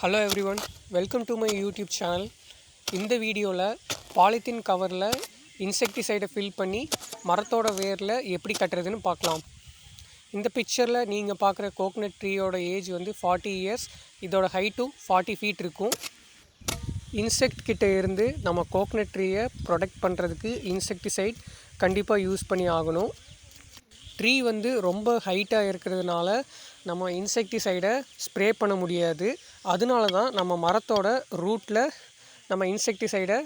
Hello everyone, welcome to my YouTube channel. இந்த வீடியோவில் polythene கவரில் இன்செக்டிசைடை ஃபில் பண்ணி மரத்தோட வேரில் எப்படி கட்டுறதுன்னு பார்க்கலாம். இந்த பிக்சரில் நீங்கள் பார்க்குற கோகனட் ட்ரீயோட ஏஜ் வந்து 40 இயர்ஸ், இதோட ஹைட்டும் 40 ஃபீட் இருக்கும். இன்செக்ட் கிட்ட இருந்து நம்ம கோகனட் ட்ரீயை ப்ரொடெக்ட் பண்ணுறதுக்கு இன்செக்டிசைட் கண்டிப்பாக யூஸ் பண்ணி ஆகணும். ட்ரீ வந்து ரொம்ப ஹைட்டாக இருக்கிறதுனால நம்ம இன்செக்டிசைடை ஸ்ப்ரே பண்ண முடியாது. அதனால தான் நம்ம மரத்தோட ரூட்டில் நம்ம இன்செக்டிசைடை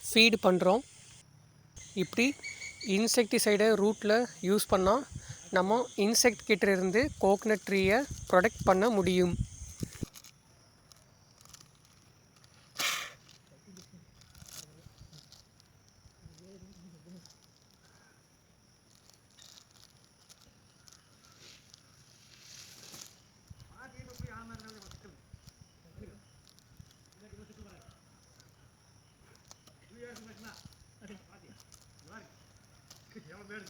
ஃபீட் பண்ணுறோம். இப்படி இன்செக்டிசைடை ரூட்டில் யூஸ் பண்ணால் நம்ம இன்செக்ட் கிட்ட இருந்து கோகனட் ட்ரீயை ப்ரொடெக்ட் பண்ண முடியும். எவ்வளோ பேர்